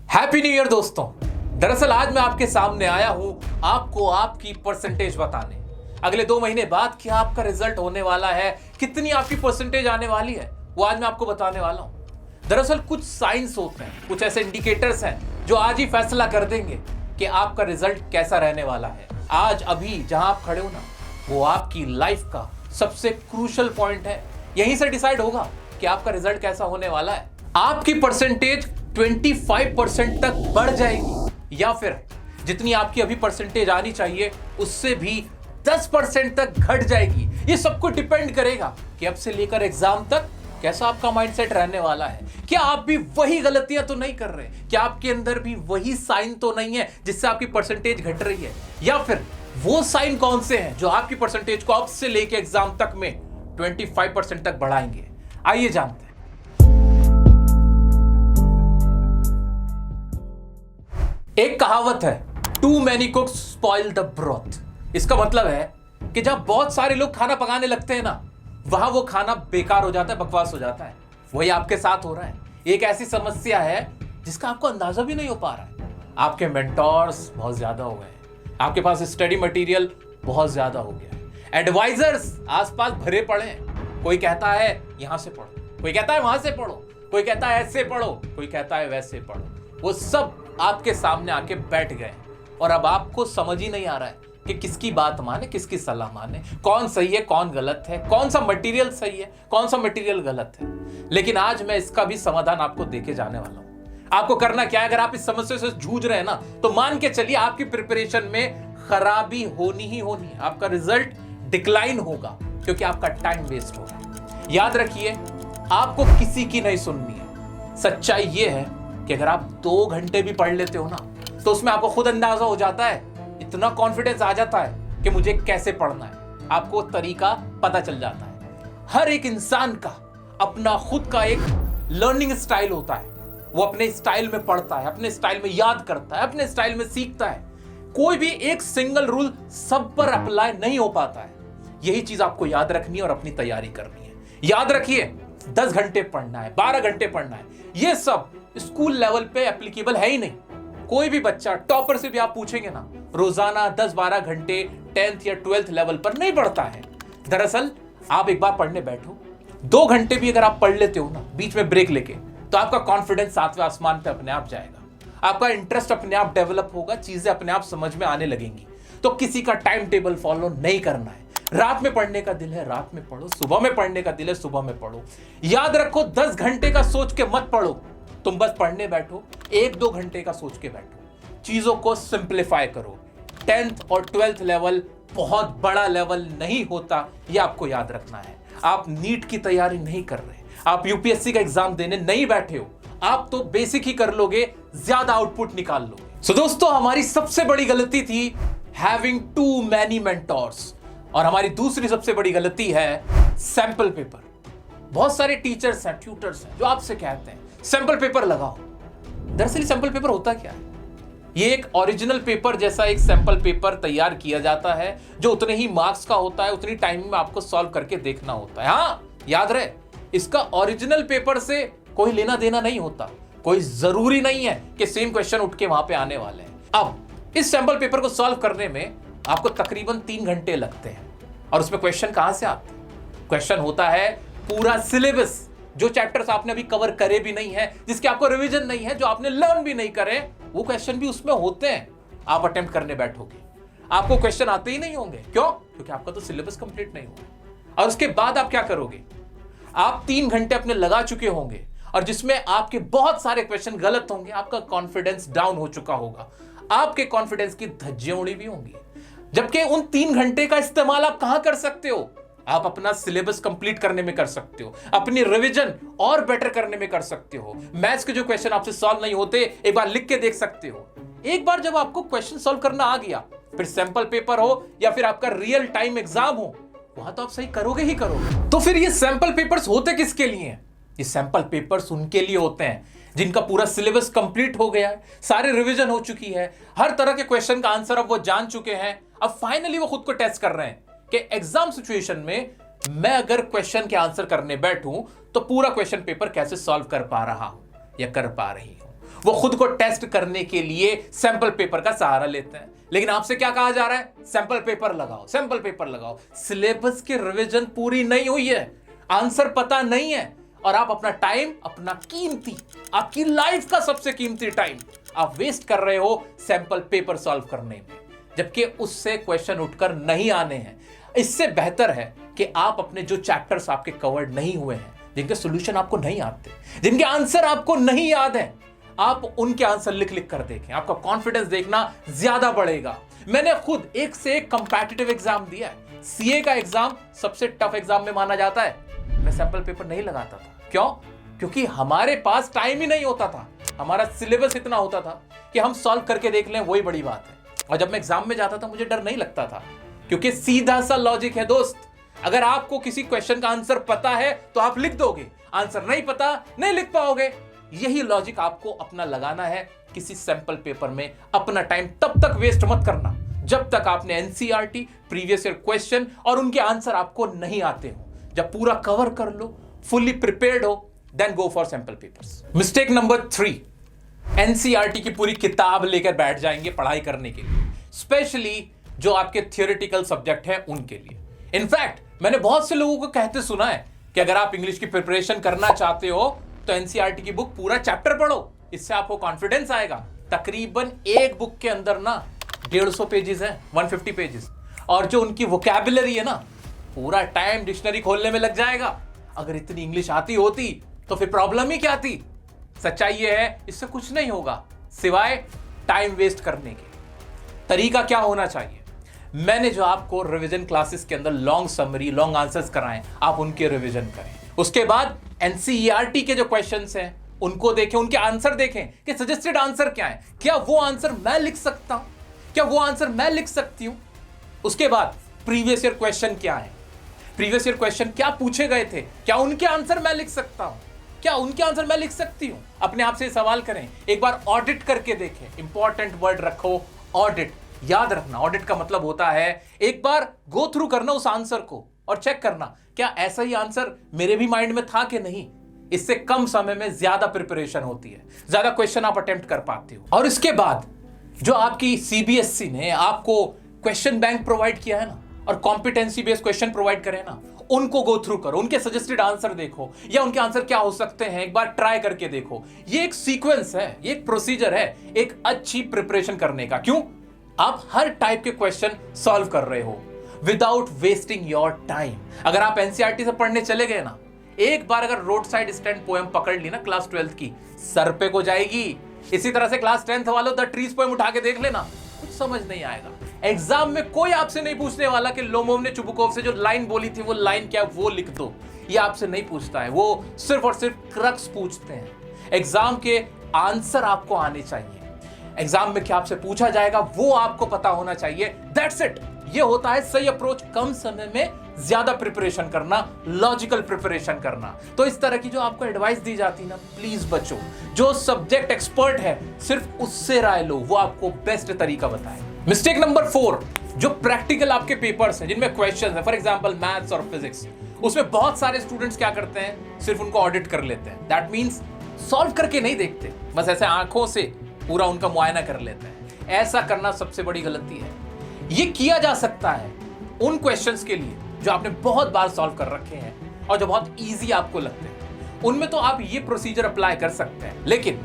Happy new year दोस्तों। दरअसल आज मैं आपके सामने आया हूं आपको आपकी परसेंटेज बताने। अगले 2 महीने बाद क्या आपका रिजल्ट होने वाला है, कितनी आपकी परसेंटेज आने वाली है, वो आज मैं आपको बताने वाला हूं। दरअसल कुछ साइंस होते हैं, कुछ ऐसे इंडिकेटर्स हैं जो आज ही फैसला कर देंगे कि आपका रिजल्ट कैसा रहने वाला है। आज अभी जहां आप खड़े हो ना, वो आपकी लाइफ का सबसे क्रूशियल पॉइंट है। यहीं से डिसाइड होगा कि आपका रिजल्ट कैसा होने वाला है। आपकी परसेंटेज 25% तक बढ़ जाएगी या फिर जितनी आपकी अभी परसेंटेज आनी चाहिए उससे भी 10% तक घट जाएगी। ये सब कुछ डिपेंड करेगा कि अब से लेकर एग्जाम तक कैसा आपका माइंडसेट रहने वाला है। क्या आप भी वही गलतियां तो नहीं कर रहे? क्या आपके अंदर भी वही साइन तो नहीं है जिससे आपकी परसेंटेज घट रही है? या फिर वो साइन कौन से हैं जो आपकी परसेंटेज को अब से लेकर एग्जाम तक में 25% तक बढ़ाएंगे? आइए जानते हैं। एक कहावत है, too many cooks spoil the broth. इसका मतलब है कि जब बहुत सारे लोग खाना पकाने लगते हैं ना, वहां वो खाना बेकार हो जाता है, बकवास हो जाता है। वही आपके साथ हो रहा है। एक ऐसी समस्या है जिसका आपको अंदाजा भी नहीं हो पा रहा है। आपके मेंटोर्स बहुत ज्यादा हो गए, आपके पास स्टडी मटेरियल बहुत ज्यादा हो गया है, एडवाइजर्स आसपास भरे पड़े हैं। कोई कहता है यहां से पढ़ो, कोई कहता है वहां से पढ़ो, कोई कहता है ऐसे पढ़ो, कोई कहता है वैसे पढ़ो। वो सब आपके सामने आके बैठ गए और अब आपको समझ ही नहीं आ रहा है कि किसकी बात माने, किसकी सलाह माने, कौन सही है, कौन गलत है, कौन सा मटेरियल सही है, कौन सा मटेरियल गलत है। लेकिन आज मैं इसका भी समाधान आपको देके जाने वाला हूं। आपको करना क्या है, अगर आप इस समस्या से जूझ रहे हैं ना, तो मान के चलिए आपकी प्रिपरेशन में खराबी होनी ही होनी है। आपका रिजल्ट डिक्लाइन होगा क्योंकि आपका टाइम वेस्ट होगा। याद रखिए, आपको किसी की नहीं सुननी है। सच्चाई यह है कि अगर आप 2 घंटे भी पढ़ लेते हो ना, तो उसमें आपको खुद अंदाजा हो जाता है, इतना कॉन्फिडेंस आ जाता है कि मुझे कैसे पढ़ना है। आपको तरीका पता चल जाता है। हर एक इंसान का अपना खुद का एक लर्निंग स्टाइल होता है। वो अपने स्टाइल में पढ़ता है, अपने स्टाइल में याद करता है, अपने स्टाइल में सीखता है। कोई भी एक सिंगल रूल सब पर अप्लाई नहीं हो पाता है। यही चीज आपको याद रखनी है और अपनी तैयारी करनी है। याद रखिए, 10 घंटे पढ़ना है, 12 घंटे पढ़ना है, ये सब स्कूल लेवल पे एप्लीकेबल है ही नहीं। कोई भी बच्चा टॉपर से भी आप पूछेंगे ना, रोजाना 10-12 घंटे 10th या 12th लेवल पर नहीं पढ़ता है। दरअसल आप एक बार पढ़ने बैठो, 2 घंटे भी अगर आप पढ़ लेते हो ना बीच में ब्रेक लेके, तो आपका कॉन्फिडेंस 7वें आसमान पे अपने आप जाएगा। आपका इंटरेस्ट अपने आप डेवलप होगा, चीजें अपने आप समझ में आने लगेंगी। तो किसी का टाइम टेबल फॉलो नहीं करना है। रात में पढ़ने का दिल है रात में पढ़ो, सुबह में पढ़ने का दिल है सुबह में पढ़ो। याद रखो, 10 घंटे का सोच के मत पढ़ो। तुम बस पढ़ने बैठो, 1-2 घंटे का सोच के बैठो। चीजों को सिंप्लीफाई करो। 10th और 12th लेवल बहुत बड़ा लेवल नहीं होता, यह आपको याद रखना है। आप नीट की तैयारी नहीं कर रहे, आप यूपीएससी का एग्जाम देने नहीं बैठे हो। आप तो बेसिक ही कर लोगे, ज्यादा आउटपुट निकाल लोगे। सो दोस्तों, हमारी सबसे बड़ी गलती थी हैविंग टू मैनी मेंटोर्स। और हमारी दूसरी सबसे बड़ी गलती है सैंपल पेपर। बहुत सारे टीचर्स हैं, ट्यूटर्स हैं जो आपसे कहते हैं सैंपल पेपर लगाओ। दरअसल सैंपल पेपर होता क्या है? ये एक ओरिजिनल पेपर जैसा एक सैंपल पेपर तैयार किया जाता है जो उतने ही मार्क्स का होता है, उतनी टाइम में आपको सॉल्व करके देखना होता है। हाँ, याद रहे, इसका ओरिजिनल पेपर से कोई लेना देना नहीं होता। कोई जरूरी नहीं है कि सेम क्वेश्चन उठ के वहां पे आने वाले हैं। अब इस सैंपल पेपर को सॉल्व करने में आपको तकरीबन 3 घंटे लगते हैं। और उसमें क्वेश्चन कहां से आते हैं? क्वेश्चन होता है पूरा सिलेबस, जो चैप्टर्स आपने अभी कवर करे भी नहीं है, जिसके आपको रिवीजन नहीं है, जो आपने लर्न भी नहीं करे, वो क्वेश्चन भी उसमें होते हैं। आप अटेम्प्ट करने बैठोगे, आपको क्वेश्चन आते ही नहीं होंगे। क्यों? क्योंकि आपका तो सिलेबस कंप्लीट नहीं हुआ। और उसके बाद आप क्या करोगे? आप 3 घंटे अपने लगा चुके होंगे और जिसमें आपके बहुत सारे क्वेश्चन गलत होंगे। आपका कॉन्फिडेंस डाउन हो चुका होगा, आपके कॉन्फिडेंस की धज्जियां उड़ी भी होंगी। जबकि उन 3 घंटे का इस्तेमाल आप कहां कर सकते हो? आप अपना सिलेबस कंप्लीट करने में कर सकते हो, अपनी रिवीजन और बेटर करने में कर सकते हो। मैथ्स के जो क्वेश्चन आपसे सॉल्व नहीं होते, एक बार लिख के देख सकते हो। एक बार जब आपको क्वेश्चन सॉल्व करना आ गया, फिर सैंपल पेपर हो या फिर आपका रियल टाइम एग्जाम हो, वहां तो आप सही करोगे ही करोगे। तो फिर ये सैंपल पेपर्स होते किसके लिए हैं? ये सैंपल पेपर्स उनके लिए होते हैं जिनका पूरा सिलेबस कंप्लीट हो गया है, सारे रिवीजन हो चुकी है, हर तरह के क्वेश्चन का आंसर अब वो जान चुके हैं। अब फाइनली वो खुद को टेस्ट कर रहे हैं कि एग्जाम सिचुएशन में मैं अगर क्वेश्चन के आंसर करने बैठूं तो पूरा क्वेश्चन पेपर कैसे सॉल्व कर पा रहा हूं या कर पा रही हूं। वो खुद को टेस्ट करने के लिए सैंपल पेपर का सहारा लेते हैं। लेकिन आपसे क्या कहा जा रहा है? सैंपल पेपर लगाओ, सैंपल पेपर लगाओ। सिलेबस की रिवीजन पूरी नहीं हुई है, आंसर पता नहीं है, और आप अपना टाइम, अपना कीमती, आपकी लाइफ का सबसे कीमती टाइम आप वेस्ट कर रहे हो सैंपल पेपर सॉल्व करने में, जबकि उससे क्वेश्चन उठकर नहीं आने हैं। इससे बेहतर है कि आप अपने जो चैप्टर्स आपके कवर्ड नहीं हुए हैं, जिनके सॉल्यूशन आपको नहीं आते, जिनके आंसर आपको नहीं याद है, आप उनके आंसर लिख लिख कर देखें। आपका कॉन्फिडेंस देखना ज्यादा बढ़ेगा। मैंने खुद एक से एक कंपैटिटिव एग्जाम दिया है। सीए का एग्जाम सबसे टफ एग्जाम में माना जाता है। मैं सैंपल पेपर नहीं लगाता था। क्यों? क्योंकि हमारे पास टाइम ही नहीं होता था। हमारा सिलेबस इतना होता था कि हम सॉल्व करके देख लें, वही बड़ी बात है। और जब मैं एग्जाम में जाता था मुझे डर नहीं लगता था, क्योंकि सीधा सा लॉजिक है दोस्त। अगर आपको किसी क्वेश्चन का आंसर पता है तो आप लिख दोगे, आंसर नहीं पता नहीं लिख पाओगे। यही लॉजिक आपको अपना लगाना है। किसी सैंपल पेपर में अपना टाइम तब तक वेस्ट मत करना जब तक आपने एनसीईआरटी, प्रीवियस ईयर क्वेश्चन और उनके आंसर आपको नहीं आते हो। जब पूरा कवर कर लो, फुली प्रिपेयर्ड हो, then go for sample papers. Mistake number 3, NCERT की पूरी किताब लेकर बैठ जाएंगे पढ़ाई करने के लिए, स्पेशली जो आपके थियोरेटिकल सब्जेक्ट है उनके लिए। इनफैक्ट मैंने बहुत से लोगों को कहते सुना है कि अगर आप इंग्लिश की प्रिपरेशन करना चाहते हो तो एनसीईआरटी की बुक पूरा चैप्टर पढ़ो, इससे आपको कॉन्फिडेंस आएगा। तकरीबन एक बुक के अंदर ना 150 पेजेस है, 150 पेजेस, और जो उनकी वोकैबुलरी है ना, पूरा टाइम डिक्शनरी खोलने में लग जाएगा। अगर इतनी इंग्लिश आती होती तो फिर प्रॉब्लम ही क्या थी? सच्चाई ये है, इससे कुछ नहीं होगा सिवाय टाइम वेस्ट करने के। तरीका क्या होना चाहिए? मैंने जो आपको रिवीजन क्लासेस के अंदर लॉन्ग समरी, लॉन्ग आंसर्स कराएं, आप उनके रिवीजन करें। उसके बाद एनसीईआरटी के जो क्वेश्चंस हैं उनको देखें, उनके आंसर देखें कि सजेस्टेड आंसर क्या है, क्या वो आंसर मैं लिख सकता हूं, क्या वो आंसर मैं लिख सकती हूं। उसके बाद प्रीवियस ईयर क्वेश्चन क्या है, प्रीवियस ईयर क्वेश्चन क्या पूछे गए थे, क्या उनके आंसर मैं लिख सकता हूं, क्या उनके आंसर मैं लिख सकती हूं। अपने आप से सवाल करें, एक बार ऑडिट करके देखें। इंपॉर्टेंट वर्ड रखो, ऑडिट। याद रखना, ऑडिट का मतलब होता है एक बार गो थ्रू करना उस आंसर को और चेक करना क्या ऐसा ही आंसर मेरे भी माइंड में था कि नहीं। इससे कम समय में ज्यादा प्रिपरेशन होती है, ज्यादा क्वेश्चन आप अटेम्प्ट कर पाते हो। और इसके बाद जो आपकी सीबीएसई ने आपको क्वेश्चन बैंक प्रोवाइड किया है ना, और कॉम्पिटेंसी बेस्ड क्वेश्चन प्रोवाइड करे ना, उनको गो थ्रू करो, उनके सजेस्टेड आंसर देखो, या उनके आंसर क्या हो सकते हैं एक बार ट्राई करके देखो। ये एक सीक्वेंस है, ये एक प्रोसीजर है एक अच्छी प्रिपरेशन करने का। क्यों? आप हर टाइप के क्वेश्चन सॉल्व कर रहे हो विदाउट वेस्टिंग योर टाइम। अगर आप एनसीईआरटी से पढ़ने चले गए ना, एक बार अगर रोड साइड स्टैंड पोएम पकड़ ली ना क्लास 12th की, सर पे को जाएगी। इसी तरह से क्लास 10th वालों द ट्रीज पोएम उठा के देख लेना, कुछ समझ नहीं आएगा। एग्जाम में कोई आपसे नहीं पूछने वाला कि लोमोव ने चुबुकोव से जो लाइन बोली थी वो लाइन क्या वो लिख दो, ये आपसे नहीं पूछता है। वो सिर्फ और सिर्फ क्रक्स पूछते हैं। एग्जाम के आंसर आपको आने चाहिए, एग्जाम में क्या आपसे पूछा जाएगा वो आपको पता होना चाहिए। That's it. ये होता है सही अप्रोच, कम समय में ज्यादा प्रिपरेशन करना, लॉजिकल प्रिपरेशन करना। तो इस तरह की जो आपको एडवाइस दी जाती है ना, प्लीज बच्चों, जो सब्जेक्ट एक्सपर्ट है सिर्फ उससे राय लो, वो आपको बेस्ट तरीका बताए। मिस्टेक नंबर 4, जो प्रैक्टिकल आपके पेपर्स हैं जिनमें क्वेश्चंस हैं, फॉर एग्जांपल मैथ्स और फिजिक्स, उसमें बहुत सारे स्टूडेंट्स क्या करते हैं, सिर्फ उनको ऑडिट कर लेते हैं। दैट मींस सॉल्व करके नहीं देखते, बस ऐसे आंखों से पूरा उनका मुआयना कर लेते हैं। ऐसा करना सबसे बड़ी गलती है। ये किया जा सकता है उन क्वेश्चंस के लिए जो आपने बहुत बार सॉल्व कर रखे हैं और जो बहुत इजी आपको लगते हैं, उनमें तो आप ये प्रोसीजर अप्लाई कर सकते हैं। लेकिन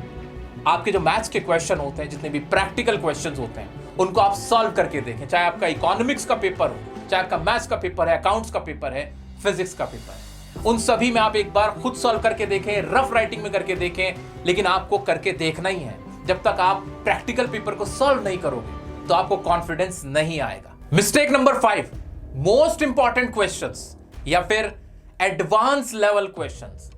आपके जो मैथ्स के क्वेश्चन होते हैं, जितने भी प्रैक्टिकल क्वेश्चंस होते हैं, उनको आप सॉल्व करके देखें। चाहे आपका इकोनॉमिक्स का पेपर हो, चाहे आपका मैथ्स का पेपर है, अकाउंट्स का पेपर है, फिजिक्स का पेपर है, उन सभी में आप एक बार खुद सॉल्व करके देखें, रफ राइटिंग में करके देखें। लेकिन आपको करके देखना ही है। जब तक आप प्रैक्टिकल पेपर को सॉल्व नहीं करोगे तो आपको कॉन्फिडेंस नहीं आएगा। Mistake number 5, most important questions या फिर एडवांस लेवल क्वेश्चंस,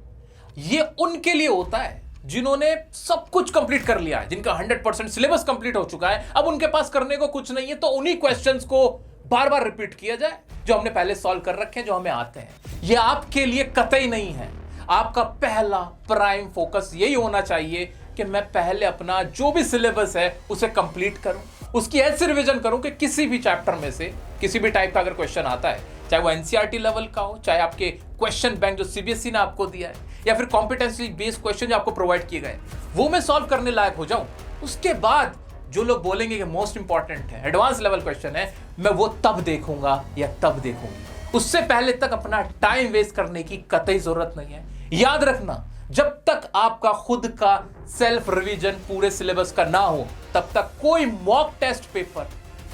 ये उनके लिए होता है जिन्होंने सब कुछ कंप्लीट कर लिया है, जिनका 100% सिलेबस कंप्लीट हो चुका है। अब उनके पास करने को कुछ नहीं है, तो उन्हीं क्वेश्चंस को बार बार रिपीट किया जाए जो हमने पहले सॉल्व कर रखे हैं, जो हमें आते हैं। ये आपके लिए कतई नहीं है। आपका पहला प्राइम फोकस यही होना चाहिए कि मैं पहले अपना जो भी सिलेबस है उसे कंप्लीट करूं, उसकी ऐसे रिवीजन करूं कि किसी भी चैप्टर में से किसी भी टाइप का अगर क्वेश्चन आता है चाहे वो एनसीईआरटी लेवल का हो, चाहे आपके क्वेश्चन बैंक जो सीबीएसई ने आपको दिया है, या फिर कॉम्पिटेंसी बेस्ड क्वेश्चन जो आपको प्रोवाइड किए गए, वो मैं सॉल्व करने लायक हो जाऊं। उसके बाद जो लोग बोलेंगे कि मोस्ट इंपॉर्टेंट है, एडवांस लेवल क्वेश्चन है, मैं वो तब देखूंगा या तब देखूंगी। उससे पहले तक अपना टाइम वेस्ट करने की कतई जरूरत नहीं है। याद रखना, जब तक आपका खुद का सेल्फ रिवीजन पूरे सिलेबस का ना हो, तब तक कोई मॉक टेस्ट पेपर,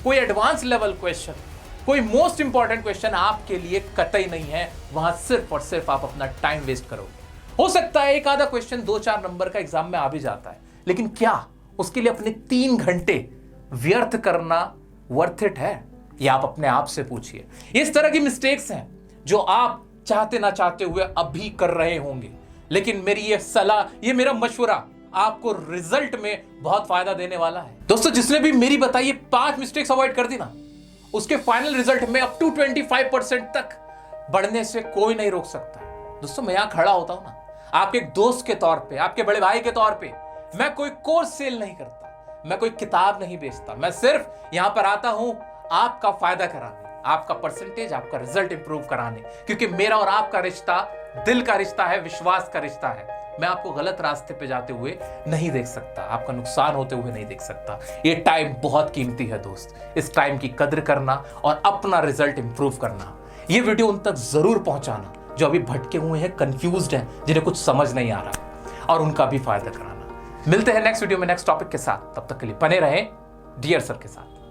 कोई एडवांस लेवल क्वेश्चन, कोई मोस्ट इंपॉर्टेंट क्वेश्चन आपके लिए कतई नहीं है। वहां सिर्फ और सिर्फ आप अपना टाइम वेस्ट करोगे। हो सकता है एक आधा क्वेश्चन 2-4 नंबर का एग्जाम में आ भी जाता है, लेकिन क्या उसके लिए अपने 3 घंटे व्यर्थ करना वर्थ इट है? ये आप अपने आप से पूछिए। इस तरह की मिस्टेक्स हैं जो आप चाहते ना चाहते हुए अभी कर रहे होंगे, लेकिन मेरी ये सलाह, ये मेरा मशवरा आपको रिजल्ट में बहुत फायदा देने वाला है। दोस्तों, जिसने भी मेरी बताइए 5 मिस्टेक्स अवॉइड कर दी ना, उसके फाइनल रिजल्ट में अप टू 25% तक बढ़ने से कोई नहीं रोक सकता। दोस्तों, मैं यहां खड़ा होता हूं ना आपके एक दोस्त के तौर पे, आपके बड़े भाई के तौर पे। मैं कोई कोर्स सेल नहीं करता, मैं कोई किताब नहीं बेचता, मैं सिर्फ यहां पर आता हूं आपका फायदा कराने, आपका परसेंटेज, आपका रिजल्ट इंप्रूव कराने। क्योंकि मेरा और आपका रिश्ता दिल का रिश्ता है, विश्वास का रिश्ता है। मैं आपको गलत रास्ते पे जाते हुए नहीं देख सकता, आपका नुकसान होते हुए नहीं देख सकता। ये टाइम बहुत कीमती है दोस्त, इस टाइम की कद्र करना और अपना रिजल्ट इंप्रूव करना। ये वीडियो उन तक जरूर पहुंचाना जो अभी भटके हुए हैं, कंफ्यूज्ड हैं, जिन्हें कुछ समझ नहीं आ रहा, और उनका भी फायदा कराना। मिलते हैं नेक्स्ट वीडियो में नेक्स्ट टॉपिक के साथ। तब तक के लिए बने रहें डियर सर के साथ।